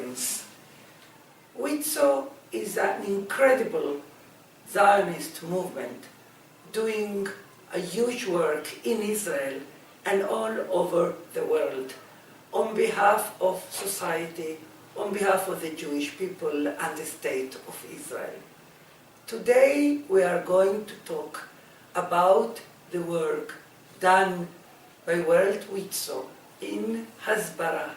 friends. WIZO is an incredible Zionist movement doing a huge work in Israel and all over the world on behalf of society, on behalf of the Jewish people and the state of Israel. Today we are going to talk about the work done by World WIZO in Hasbara,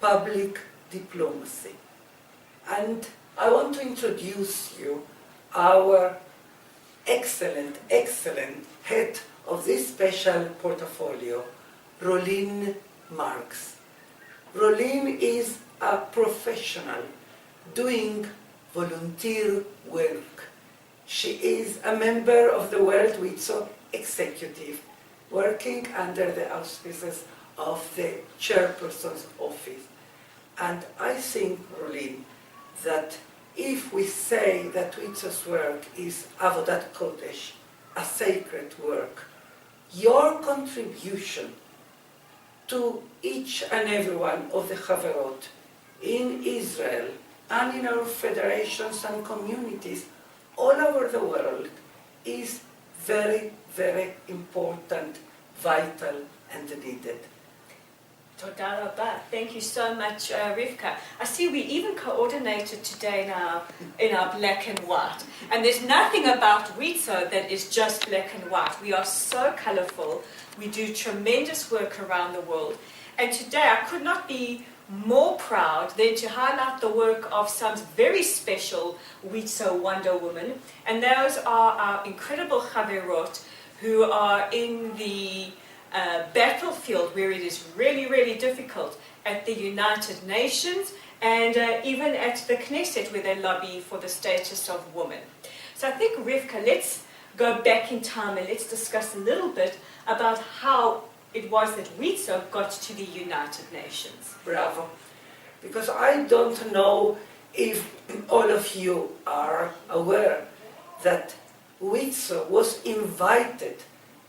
public diplomacy. And I want to introduce you our excellent head of this special portfolio, Rolene Marks. Rolene is a professional doing volunteer work. She is a member of the World WIZO executive, working under the auspices of the Chairperson's office. And I think, Rolene, that if we say that WIZO's work is Avodat Kodesh, a sacred work, your contribution to each and every one of the Chaverot in Israel and in our federations and communities all over the world is very, very important, vital, and needed. Toda rabba. Thank you so much, Rivka. I see we even coordinated today in our black and white. And there's nothing about WIZO that is just black and white. We are so colorful. We do tremendous work around the world. And today I could not be more proud than to highlight the work of some very special WIZO Wonder Women. And those are our incredible Chaverot who are in the battlefield where it is really, really difficult at the United Nations and even at the Knesset where they lobby for the status of women. So I think, Rivka, let's go back in time and let's discuss a little bit about how it was that WIZO got to the United Nations. Bravo. Because I don't know if all of you are aware that WIZO was invited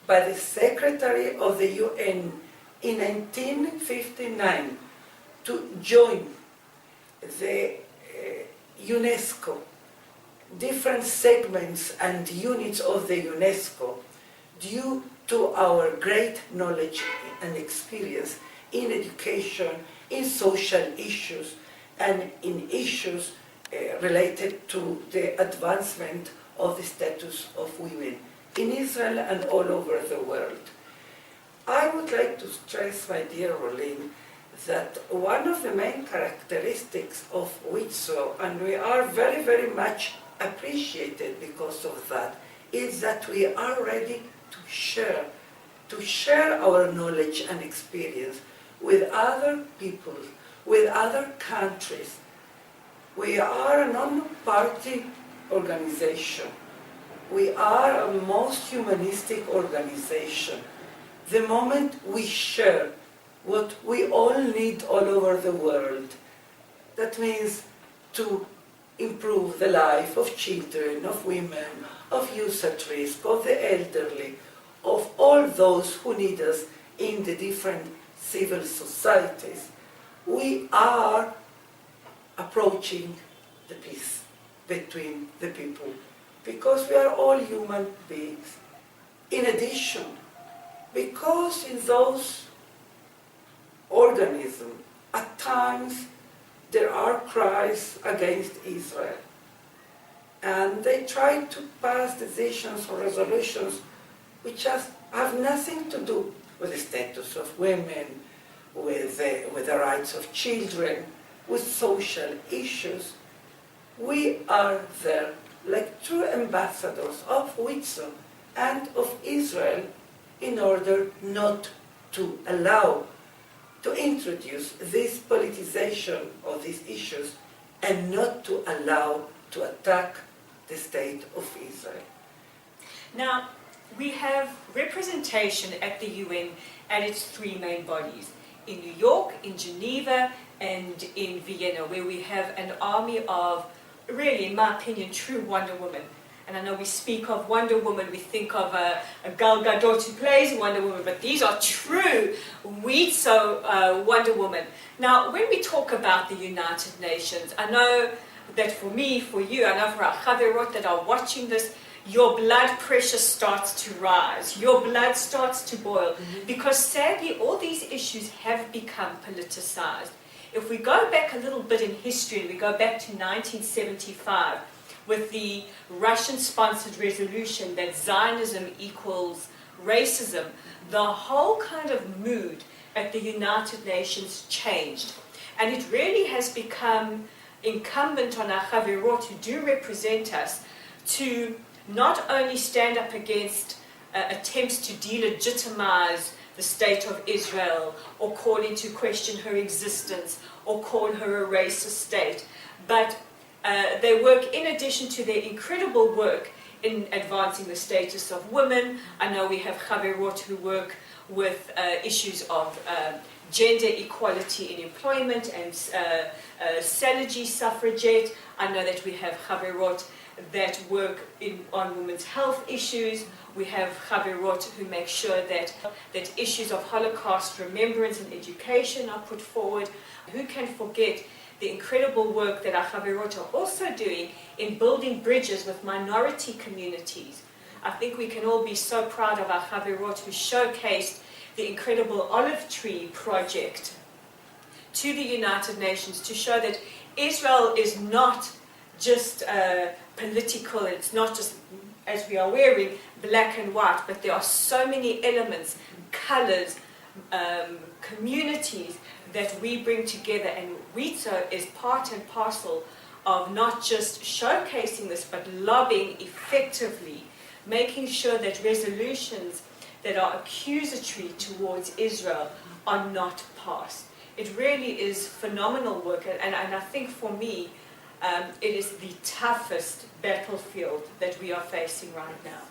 by the Secretary of the UN in 1959 to join the UNESCO, different segments and units of the UNESCO, due to our great knowledge and experience in education, in social issues, and in issues related to the advancement of the status of women in Israel and all over the world. I would like to stress, my dear Rolene, that one of the main characteristics of WIZO, and we are very, very much appreciated because of that, is that we are ready to share our knowledge and experience with other people, with other countries. We are a non-party organization. We are a most humanistic organization. The moment we share what we all need all over the world, that means to improve the life of children, of women, of youth at risk, of the elderly, of all those who need us in the different civil societies, we are approaching the peace between the people, because we are all human beings. In addition, because in those organisms, at times there are cries against Israel, and they try to pass decisions or resolutions which just have nothing to do with the status of women, with the rights of children, with social issues. We are there like true ambassadors of WIZO and of Israel in order not to allow, to introduce this politicization of these issues and not to allow to attack the state of Israel. Now, we have representation at the UN at its three main bodies, in New York, in Geneva, and in Vienna, where we have an army of, really, in my opinion, true Wonder Women. And I know we speak of Wonder Woman, we think of a Gal Gadot who plays Wonder Woman, but these are true WIZO Wonder Woman. Now, when we talk about the United Nations, I know that for me, for you, I know for our Chaverot that are watching this, your blood pressure starts to rise, your blood starts to boil, because sadly all these issues have become politicized. If we go back a little bit in history, we go back to 1975, with the Russian-sponsored resolution that Zionism equals racism, the whole kind of mood at the United Nations changed. And it really has become incumbent on our Chaverot who do represent us to not only stand up against attempts to delegitimize the state of Israel or call into question her existence or call her a racist state, but they work, in addition to their incredible work in advancing the status of women. I know we have Chaverot who work with issues of gender equality in employment and Salagy suffragette. I know that we have Chaverot that work on women's health issues. We have Chaverot who make sure that issues of Holocaust remembrance and education are put forward. Who can forget the incredible work that our Chaverot are also doing in building bridges with minority communities. I think we can all be so proud of our Chaverot who showcased the incredible olive tree project to the United Nations to show that Israel is not just political, it's not just, as we are wearing, black and white, but there are so many elements, colors, communities that we bring together, and WIZO is part and parcel of not just showcasing this, but lobbying effectively, making sure that resolutions that are accusatory towards Israel are not passed. It really is phenomenal work, and I think for me, it is the toughest battlefield that we are facing right now.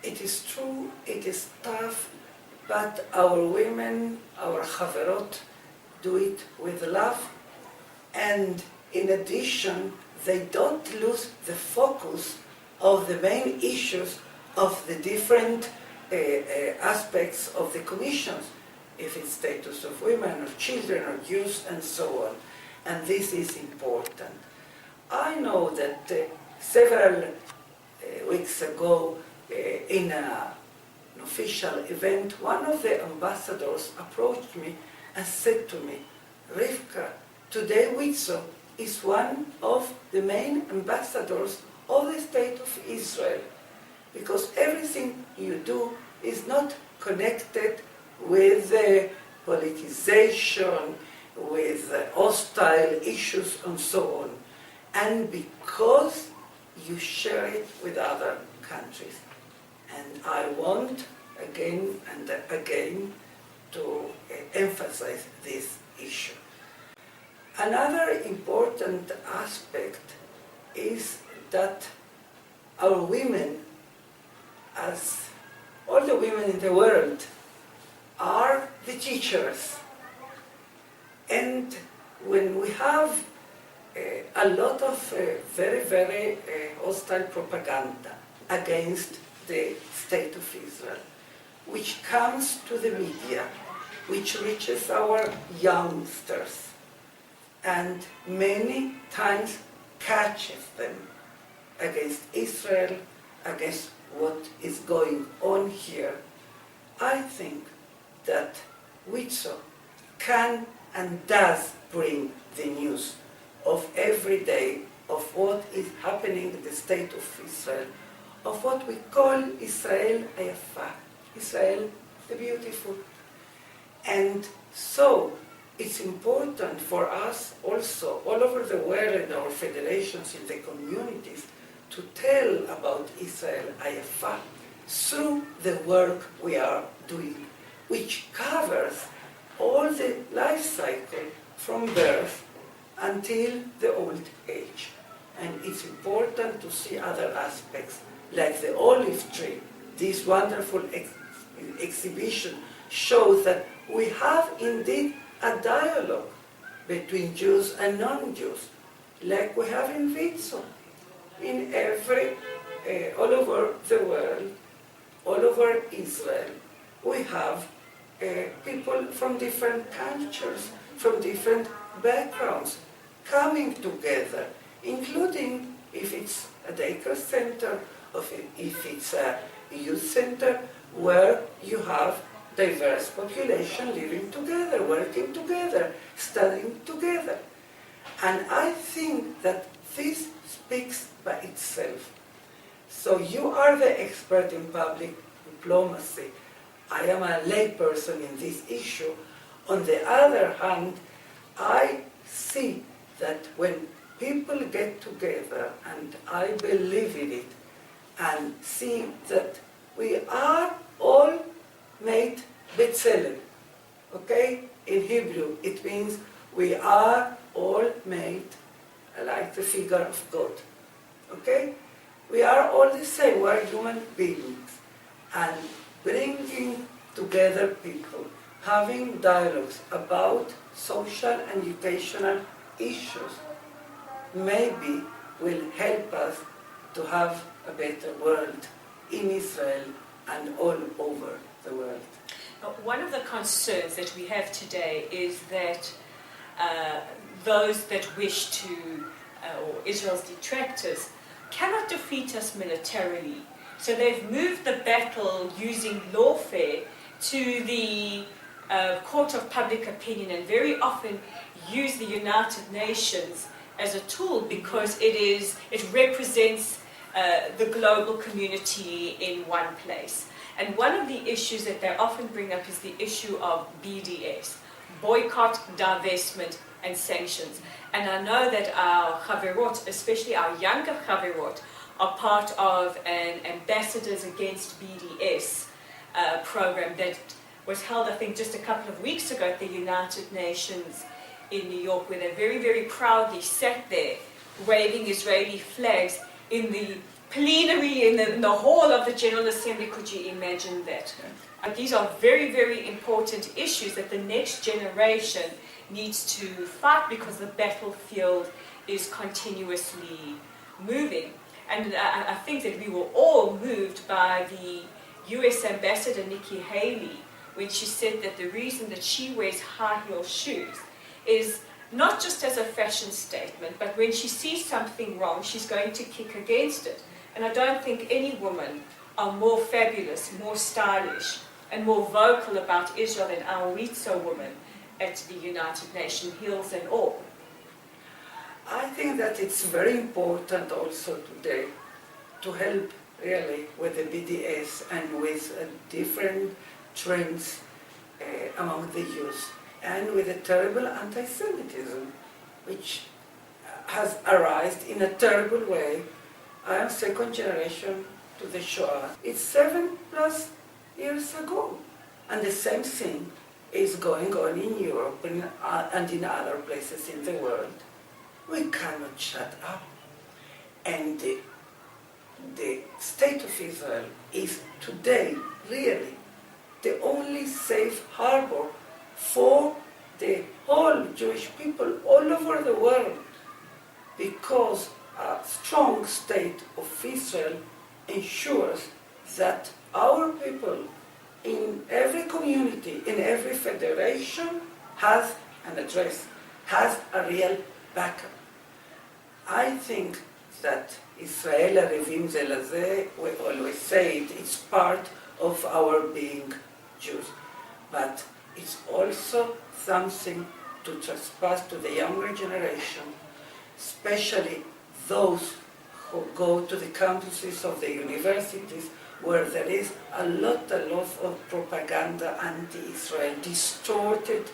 It is true, it is tough, but our women, our Chaverot, do it with love, and in addition, they don't lose the focus of the main issues of the different aspects of the commissions, if it's status of women, or children, or youth, and so on. And this is important. I know that several weeks ago, in an official event, one of the ambassadors approached me and said to me, Rivka, today WIZO is one of the main ambassadors of the state of Israel, because everything you do is not connected with politicization, with hostile issues and so on, and because you share it with other countries. And I want again and again to emphasize this issue. Another important aspect is that our women, as all the women in the world, are the teachers. And when we have a lot of very, very hostile propaganda against the state of Israel, which comes to the media, which reaches our youngsters, and many times catches them against Israel, against what is going on here, I think that WIZO can and does bring the news of every day of what is happening in the state of Israel, of what we call Israel Hayafa, Israel the beautiful. And so it's important for us also, all over the world, in our federations, in the communities, to tell about Israel Hayafa through the work we are doing, which covers all the life cycle from birth until the old age. And it's important to see other aspects, like the olive tree. This wonderful exhibition shows that we have indeed a dialogue between Jews and non-Jews, like we have in WIZO. in all over the world, all over Israel, we have people from different cultures, from different backgrounds, coming together, including if it's a daycare center, or if it's a youth center, where you have diverse population living together, working together, studying together. And I think that this speaks by itself. So you are the expert in public diplomacy. I am a layperson in this issue. On the other hand, I see that when people get together, and I believe in it, and see that we are all made B'Tselem, okay? In Hebrew, it means we are all made like the figure of God, okay? We are all the same, we are human beings. And bringing together people, having dialogues about social and educational issues, maybe will help us to have a better world in Israel and all over the world. One of the concerns that we have today is that those that wish to, or Israel's detractors, cannot defeat us militarily. So they've moved the battle using lawfare to the court of public opinion, and very often use the United Nations as a tool because it represents the global community in one place. And one of the issues that they often bring up is the issue of BDS, boycott, divestment, and sanctions. And I know that our Chaverot, especially our younger Chaverot, are part of an Ambassadors Against BDS program that was held, I think, just a couple of weeks ago at the United Nations in New York, where they very, very proudly sat there waving Israeli flags in the plenary, in the hall of the General Assembly. Could you imagine that? These are very, very important issues that the next generation needs to fight because the battlefield is continuously moving. And I think that we were all moved by the US Ambassador Nikki Haley when she said that the reason that she wears high-heel shoes is not just as a fashion statement, but when she sees something wrong, she's going to kick against it. And I don't think any women are more fabulous, more stylish, and more vocal about Israel than our WIZO women at the United Nations, heels and all. I think that it's very important also today to help really with the BDS and with different trends among the youth, and with the terrible anti-Semitism, which has arisen in a terrible way. I am second generation to the Shoah. It's 7+ years ago. And the same thing is going on in Europe and in other places in the world. We cannot shut up. And the state of Israel is today really the only safe harbor for the whole Jewish people all over the world, because a strong state of Israel ensures that our people in every community, in every federation, has an address, has a real backup. I think that Israel Arevim זה לזה, we always say it, it's part of our being Jews. But it's also something to trespass to the younger generation, especially those who go to the campuses of the universities where there is a lot of propaganda anti-Israel, distorted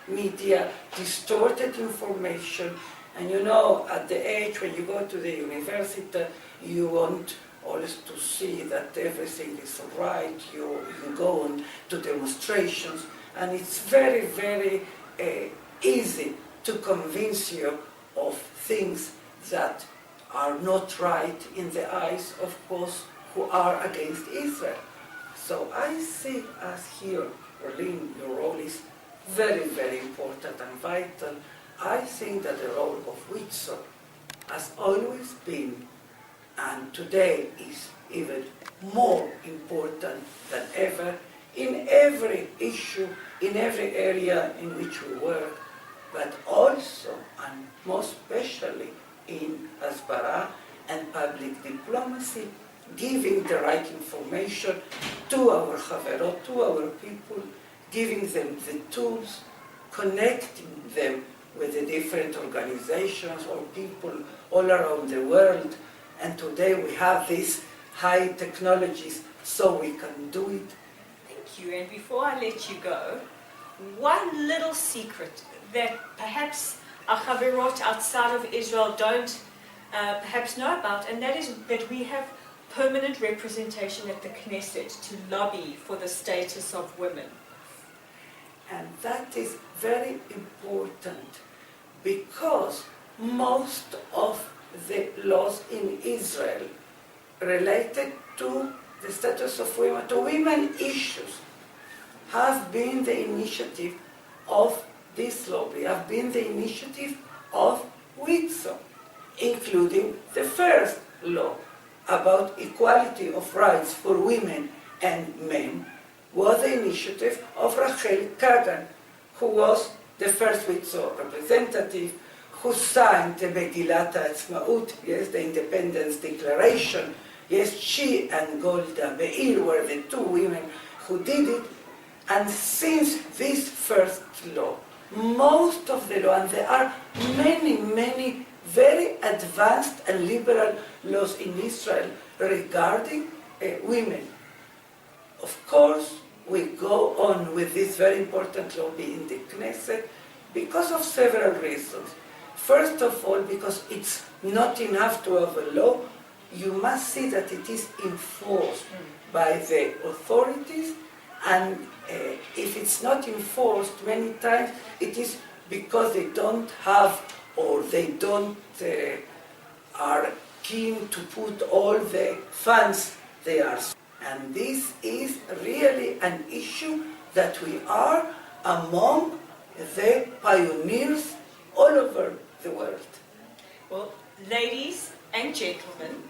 media, distorted information. And you know, at the age when you go to the university, you want always to see that everything is right. You go on to demonstrations, and it's very, very easy to convince you of things that are not right in the eyes of those who are against Israel. So I see us here, Rolene, your role is very, very important and vital. I think that the role of WIZO has always been and today is even more important than ever in every issue, in every area in which we work, but also and most especially in Hasbara and public diplomacy, giving the right information to our Haverot, to our people, giving them the tools, connecting them with the different organizations or people all around the world. And today we have these high technologies, so we can do it. Thank you. And before I let you go, one little secret that perhaps our Haverot outside of Israel don't perhaps know about, and that is that we have permanent representation at the Knesset to lobby for the status of women. And that is very important because most of the laws in Israel related to the status of women, to women issues, have been the initiative of this lobby, have been the initiative of WIZO, including the first law about equality of rights for women and men, was the initiative of Rachel Kagan, who was the first WIZO representative, who signed the Megillat HaAtzmaut, yes, the Independence Declaration. Yes, she and Golda Meir were the two women who did it. And since this first law, most of the law, and there are many, many very advanced and liberal laws in Israel regarding women. Of course, we go on with this very important lobby in the Knesset because of several reasons. First of all, because it's not enough to have a law, you must see that it is enforced by the authorities, and if it's not enforced, many times it is because they don't have or they don't are keen to put all the funds they are. And this is really an issue that we are among the pioneers all over the world. Well, ladies and gentlemen,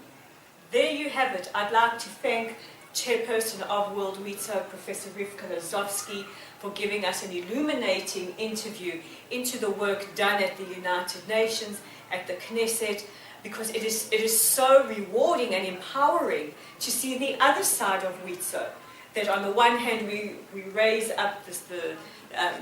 there you have it. I'd like to thank Chairperson of World WIZO, Professor Rivka Lazovsky, for giving us an illuminating interview into the work done at the United Nations, at the Knesset, because it is so rewarding and empowering to see the other side of WIZO. That on the one hand we raise up the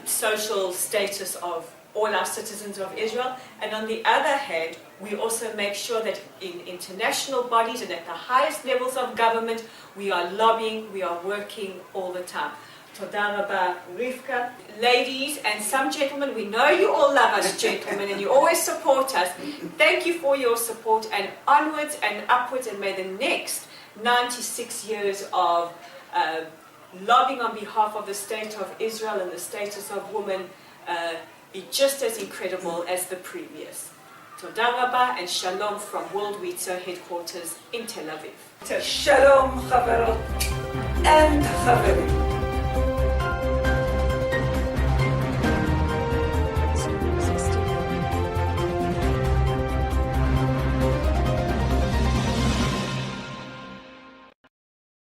social status of all our citizens of Israel, and on the other hand we also make sure that in international bodies and at the highest levels of government we are lobbying, we are working all the time. Toda rabba, Rivka. Ladies and some gentlemen, we know you all love us, gentlemen, and you always support us. Thank you for your support, and onwards and upwards, and may the next 96 years of lobbying on behalf of the state of Israel and the status of women be just as incredible as the previous. Toda rabba and shalom from World WIZO headquarters in Tel Aviv. Shalom, Haverot and Haverim.